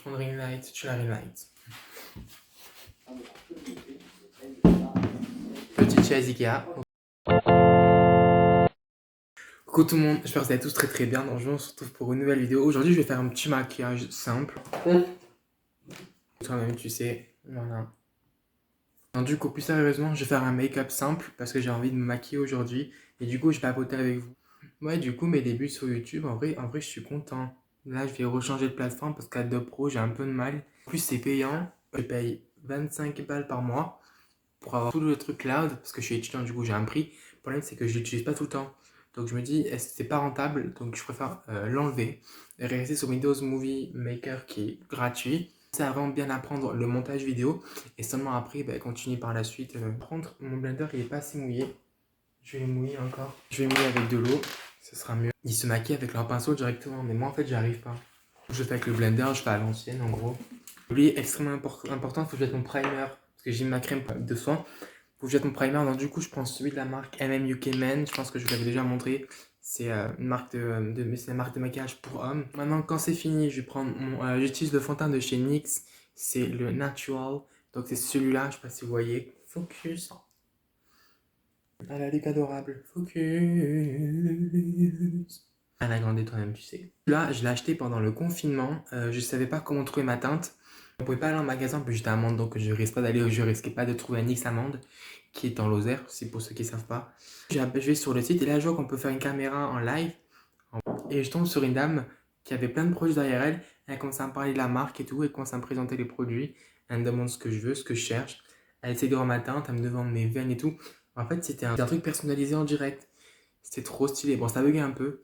Ton ring light, tu la ring light. Petite chaise Ikea. Coucou tout le monde, j'espère que vous allez tous très bien. Donc, on se retrouve pour une nouvelle vidéo. Aujourd'hui, je vais faire un petit maquillage simple. Toi-même, tu sais, voilà. Donc, du coup, plus sérieusement, je vais faire un make-up simple parce que j'ai envie de me maquiller aujourd'hui. Et du coup, je vais papoter avec vous. Ouais, du coup, mes débuts sur YouTube, en vrai, je suis content. Là, je vais rechanger de plateforme parce qu'Adobe Pro, j'ai un peu de mal. En plus, c'est payant. Je paye 25 balles par mois pour avoir tout le truc cloud parce que je suis étudiant, du coup, j'ai un prix. Le problème, c'est que je l'utilise pas tout le temps. Donc, je me dis, est-ce que c'est pas rentable? Donc, je préfère l'enlever et rester sur Windows Movie Maker qui est gratuit. C'est à vraiment bien apprendre le montage vidéo et seulement après, continuer par la suite. Par contre, mon blender, il est pas assez mouillé. Je vais le mouiller encore. Je vais le mouiller avec de l'eau, ce sera mieux. Ils se maquillent avec leur pinceau directement, mais moi en fait j'y arrive pas. Je fais avec le blender, je fais à l'ancienne en gros. Lui, extrêmement important, il faut que je mette mon primer, parce que j'ai ma crème de soin. Il faut que je mette mon primer, donc du coup je prends celui de la marque UK Men, je pense que je vous l'avais déjà montré. C'est une marque c'est la marque de maquillage pour hommes. Maintenant quand c'est fini, je vais prendre j'utilise le fond de teint de chez NYX, c'est le Natural. Donc c'est celui-là, je sais pas si vous voyez. Focus. Ah la Luc adorable. Focus. À la grande toi-même, tu sais. Là, je l'ai acheté pendant le confinement. Je savais pas comment trouver ma teinte. On pouvait pas aller en magasin, puis j'étais à Mende, donc je risquais pas de trouver un X Amande, qui est en Lozère, c'est pour ceux qui savent pas. Je vais sur le site et là, je vois qu'on peut faire une caméra en live. Et je tombe sur une dame qui avait plein de produits derrière elle. Elle commence à me parler de la marque et tout. Elle commence à me présenter les produits. Elle me demande ce que je veux, ce que je cherche. Elle essaie de voir ma teinte. Elle me demande mes veines et tout. En fait, c'était un truc personnalisé en direct. C'était trop stylé. Bon, ça buguait un peu.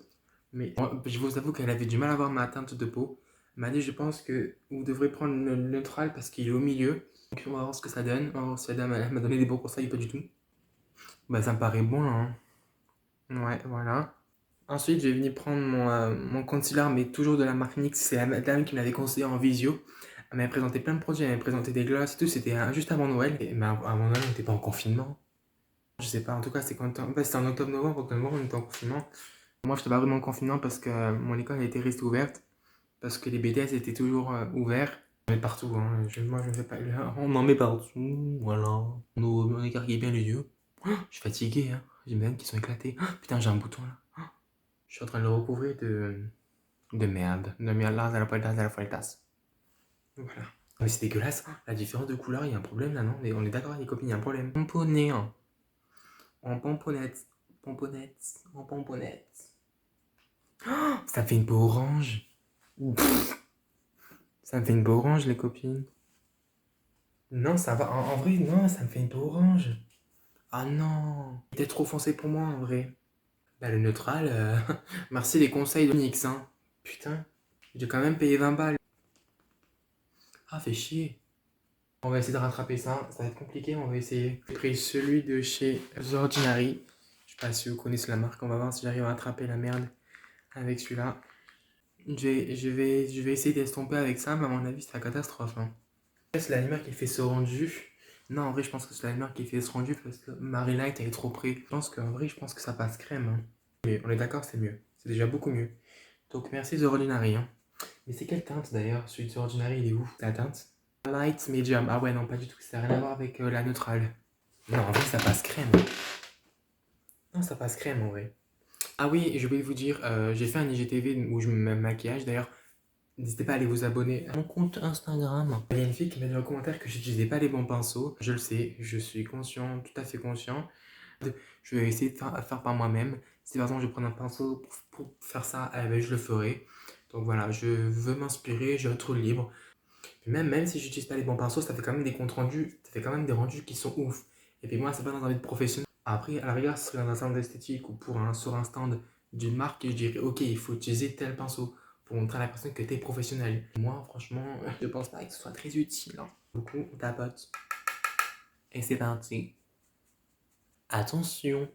Mais je vous avoue qu'elle avait du mal à voir ma teinte de peau. Elle m'a dit, je pense que vous devrez prendre le neutral parce qu'il est au milieu. Donc, on va voir ce que ça donne. On va voir si la dame elle m'a donné des bons conseils, pas du tout. Bah, ça me paraît bon là, hein. Ouais, voilà. Ensuite, je vais venir prendre mon concealer, mais toujours de la marque NYX. C'est la dame qui me l'avait conseillé en visio. Elle m'avait présenté plein de produits, elle m'avait présenté des glosses et tout. C'était juste avant Noël. Mais avant Noël, on n'était pas en confinement. Je sais pas, en tout cas, c'est quand. En fait, c'était en octobre-novembre. Octobre-novembre, on était en confinement. Moi, je n'étais pas vraiment en confinement parce que mon école était restée ouverte. Parce que les BTS étaient toujours ouverts. On met partout, hein. Moi, je ne fais pas. On en met partout, voilà. On écarquille bien les yeux. Oh, je suis fatigué, hein. J'ai mes veines qui sont éclatées. Oh, putain, j'ai un bouton là. Oh, je suis en train de le recouvrir de merde. De merde, là, à la tasse. Voilà. Mais c'est dégueulasse. La différence de couleur, il y a un problème là, non? On est d'accord, les copines, il y a un problème. Pomponné, hein. En pomponnette. Pomponnette. En pomponnette. Oh, ça fait une peau orange. Ça me fait une peau orange, les copines. Non, ça va. En vrai, non, ça me fait une peau orange. Ah non. Peut-être trop foncé pour moi, en vrai. Bah, le neutral, merci les conseils de NYX, hein. Putain, j'ai quand même payé 20 balles. Ah, fait chier. On va essayer de rattraper ça. Ça va être compliqué, mais on va essayer. J'ai pris celui de chez The Ordinary. Je sais pas si vous connaissez la marque. On va voir si j'arrive à attraper la merde avec celui-là. Je vais essayer d'estomper avec ça, mais à mon avis, c'est la catastrophe, hein. C'est la lumière qui fait ce rendu. Non, en vrai, je pense que c'est la lumière qui fait ce rendu parce que Marie Light, elle est trop près. Je pense qu'en vrai, je pense que ça passe crème, hein. Mais on est d'accord, c'est mieux. C'est déjà beaucoup mieux. Donc, merci The Ordinary, hein. Mais c'est quelle teinte d'ailleurs? Celui de The Ordinary, il est où? La teinte? Light Medium. Ah ouais, non, pas du tout. Ça n'a rien à voir avec la neutrale. Non, en vrai, ça passe crème. Non, ça passe crème en vrai. Ah oui, je voulais vous dire, j'ai fait un IGTV où je me maquillage. D'ailleurs, n'hésitez pas à aller vous abonner à mon compte Instagram. Il y a une fille qui m'a dit en commentaire que j'utilisais pas les bons pinceaux. Je le sais, je suis conscient, tout à fait conscient. Je vais essayer de faire par moi-même. Si par exemple je prends un pinceau pour faire ça, je le ferai. Donc voilà, je veux m'inspirer, je retrouve libre. Même si j'utilise pas les bons pinceaux, ça fait quand même des comptes rendus, ça fait quand même des rendus qui sont ouf. Et puis moi, c'est pas dans un but professionnel. Après, à la rigueur, ce serait dans un stand esthétique ou sur un stand d'une marque, je dirais ok, il faut utiliser tel pinceau pour montrer à la personne que tu es professionnel. Moi, franchement, je pense pas que ce soit très utile, hein. Beaucoup, on tapote. Et c'est parti. Attention.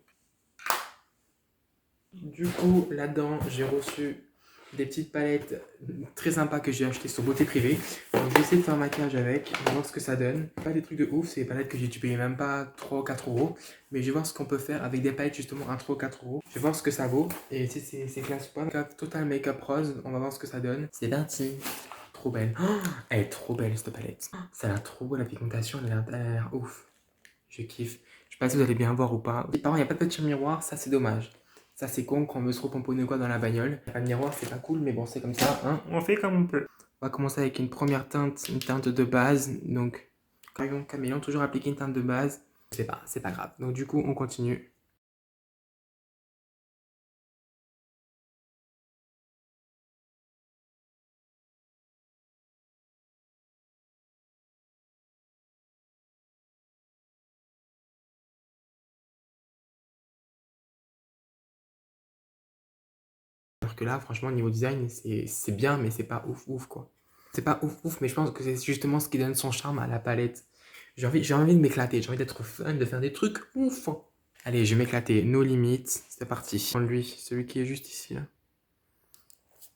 Du coup, là-dedans, j'ai reçu des petites palettes très sympas que j'ai achetées sur Beauté Privée. Donc, je vais essayer de faire un maquillage avec, on va voir ce que ça donne. Pas des trucs de ouf, c'est des palettes que j'ai dû payer même pas 3 ou 4 euros. Mais je vais voir ce qu'on peut faire avec des palettes justement à 3 ou 4 euros. Je vais voir ce que ça vaut et si c'est classe ou pas. Total Make-up Rose, on va voir ce que ça donne. C'est parti. trop belle. Oh, elle est trop belle cette palette. Ça a l'air trop beau, la pigmentation, elle a l'air ouf. Je kiffe. Je sais pas si vous allez bien voir ou pas. Par contre, il n'y a pas de petit miroir, ça c'est dommage. Ça c'est con quand on veut se repomponner quoi dans la bagnole. Il n'y a pas de miroir, c'est pas cool, mais bon, c'est comme ça. Hein. On fait comme on peut. On va commencer avec une première teinte, une teinte de base. Donc, Caméléon, toujours appliquer une teinte de base. C'est pas grave. Donc du coup, on continue. Alors que là, franchement, niveau design, c'est bien, mais c'est pas ouf ouf quoi. C'est pas ouf ouf, mais je pense que c'est justement ce qui donne son charme à la palette. J'ai envie de m'éclater, j'ai envie d'être fun, de faire des trucs ouf. Allez, je vais m'éclater. No limites, c'est parti. Prends lui, celui qui est juste ici là.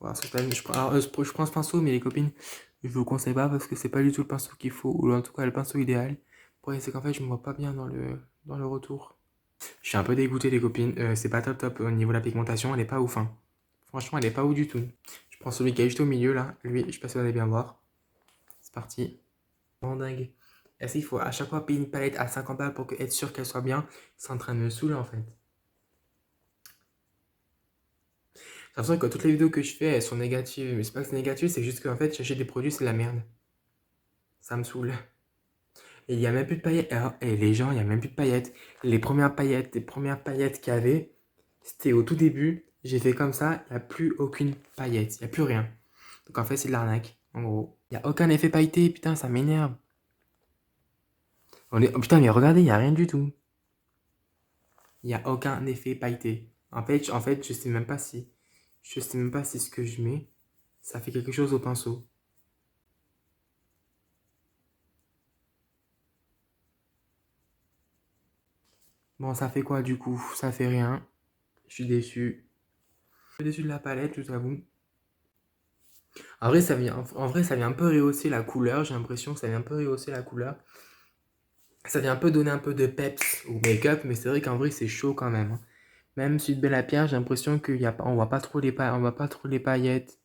Voilà, je prends ce pinceau, mais les copines, je vous conseille pas parce que c'est pas du tout le pinceau qu'il faut, ou en tout cas le pinceau idéal. Le problème, c'est qu'en fait, je me vois pas bien dans le retour. Je suis un peu dégoûté, les copines. C'est pas top top au niveau de la pigmentation, elle est pas ouf. Hein. Franchement, elle est pas ouf du tout. Je prends celui qui est juste au milieu là. Lui, je sais pas si vous allez bien voir. C'est parti. Vraiment dingue. Est-ce qu'il faut à chaque fois payer une palette à 50 balles pour être sûr qu'elle soit bien? C'est en train de me saouler en fait. J'ai l'impression que toutes les vidéos que je fais, elles sont négatives. Mais c'est pas que c'est négatif, c'est juste qu'en fait, j'achète des produits, c'est de la merde. Ça me saoule. Et il y a même plus de paillettes. Et les gens, il y a même plus de paillettes. Les premières paillettes qu'il y avait, c'était au tout début. J'ai fait comme ça, il n'y a plus aucune paillette. Il n'y a plus rien. Donc en fait, c'est de l'arnaque, en gros. Il n'y a aucun effet pailleté, putain, ça m'énerve. Oh, putain, mais regardez, il n'y a rien du tout. Il n'y a aucun effet pailleté. En fait, je sais même pas si. Je sais même pas si ce que je mets, ça fait quelque chose au pinceau. Bon, ça fait quoi du coup? Ça fait rien. Je suis déçu. Je suis déçu de la palette, je vous avoue. En vrai, ça vient un peu rehausser la couleur. J'ai l'impression que ça vient un peu rehausser la couleur. Ça vient un peu donner un peu de peps au make-up, mais c'est vrai qu'en vrai, c'est chaud quand même. Hein. Même Suite Belle à Pierre, j'ai l'impression on voit pas trop on voit pas trop les paillettes.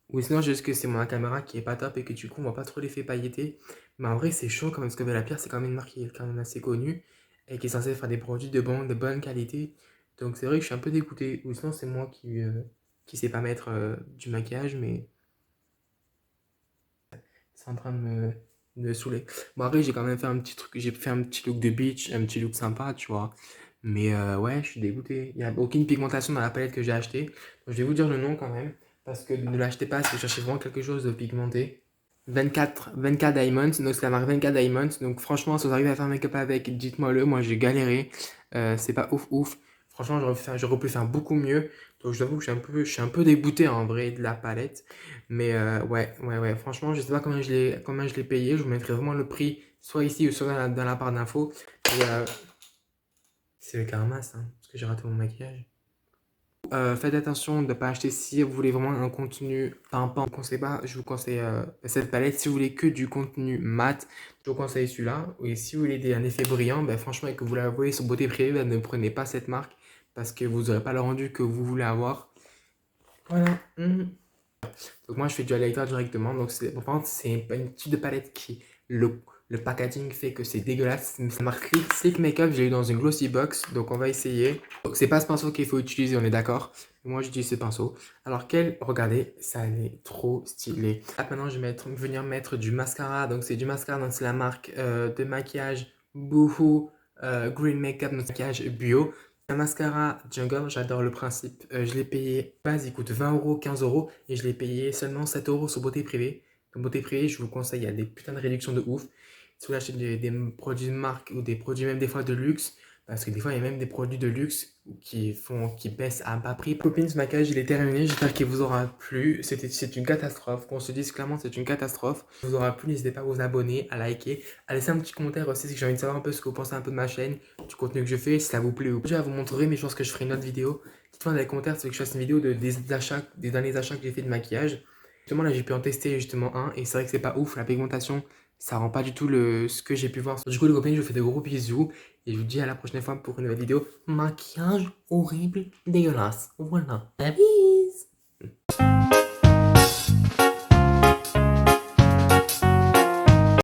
Ou sinon, juste que c'est ma caméra qui est pas top et que du coup, on voit pas trop l'effet pailleté. Mais en vrai, c'est chaud quand même, parce que Belle à Pierre, c'est quand même une marque qui est quand même assez connue et qui est censée faire des produits de bonne qualité. Donc c'est vrai que je suis un peu dégoûté. Ou sinon, c'est moi qui sais pas mettre du maquillage, mais c'est en train de me saouler. Bon, après, j'ai quand même fait un petit truc, j'ai fait un petit look de beach, un petit look sympa, tu vois. Mais ouais, je suis dégoûté. Il n'y a aucune pigmentation dans la palette que j'ai achetée. Donc, je vais vous dire le nom quand même. Parce que ne l'achetez pas si vous cherchez vraiment quelque chose de pigmenté. 24 Diamonds, donc c'est la marque 24 Diamonds. Donc franchement, si vous arrivez à faire un make-up avec, dites-moi le. Moi, j'ai galéré. C'est pas ouf ouf. Franchement, j'aurais pu faire beaucoup mieux. Donc je t'avoue que je suis un peu dégoûté en vrai de la palette. Mais ouais. Franchement, je sais pas combien je l'ai payé. Je vous mettrai vraiment le prix, soit ici ou soit dans la barre d'infos. Et, c'est le karma, ça, parce que j'ai raté mon maquillage. Faites attention de ne pas acheter si vous voulez vraiment un contenu pimpant. Je vous conseille cette palette. Si vous voulez que du contenu mat, je vous conseille celui-là. Et si vous voulez un effet brillant, ben, franchement, et que vous la voyez sur beauté privée, ben, ne prenez pas cette marque parce que vous n'aurez pas le rendu que vous voulez avoir. Voilà. Donc moi je fais du highlighter directement. Donc par contre c'est une type de palette qui le packaging fait que c'est dégueulasse. Ça marque Sleek Makeup, j'ai eu dans une glossy box. Donc on va essayer. Donc c'est pas ce pinceau qu'il faut utiliser, on est d'accord. Moi j'utilise ce pinceau. Alors regardez, ça est trop stylé. Là maintenant je vais venir mettre du mascara. Donc c'est du mascara, donc c'est la marque de maquillage Boohoo Green Makeup, donc maquillage bio. Un mascara Jungle, j'adore le principe. Je l'ai payé, base, il coûte 20 euros, 15 euros. Et je l'ai payé seulement 7 euros sur Beauté Privée. Donc Beauté Privée, je vous conseille, il y a des putains de réductions de ouf. Si vous achetez des produits de marque ou des produits même des fois de luxe, parce que des fois il y a même des produits de luxe qui baissent à bas prix. Copines, ce maquillage il est terminé, j'espère qu'il vous aura plu. C'est une catastrophe, qu'on se dise clairement c'est une catastrophe. Si vous aura plu, n'hésitez pas à vous abonner, à liker, à laisser un petit commentaire aussi si j'ai envie de savoir un peu ce que vous pensez un peu de ma chaîne, du contenu que je fais, si ça vous plaît ou pas. Je vais vous montrer, mais je pense que je ferai une autre vidéo. Dites-moi dans les commentaires si vous voulez que je fasse une vidéo des achats, des derniers achats que j'ai fait de maquillage. Justement là j'ai pu en tester justement un et c'est vrai que c'est pas ouf, la pigmentation ça rend pas du tout ce que j'ai pu voir. Du coup les copines je vous fais de gros bisous et je vous dis à la prochaine fois pour une nouvelle vidéo. Maquillage horrible, dégueulasse. Voilà. La bise.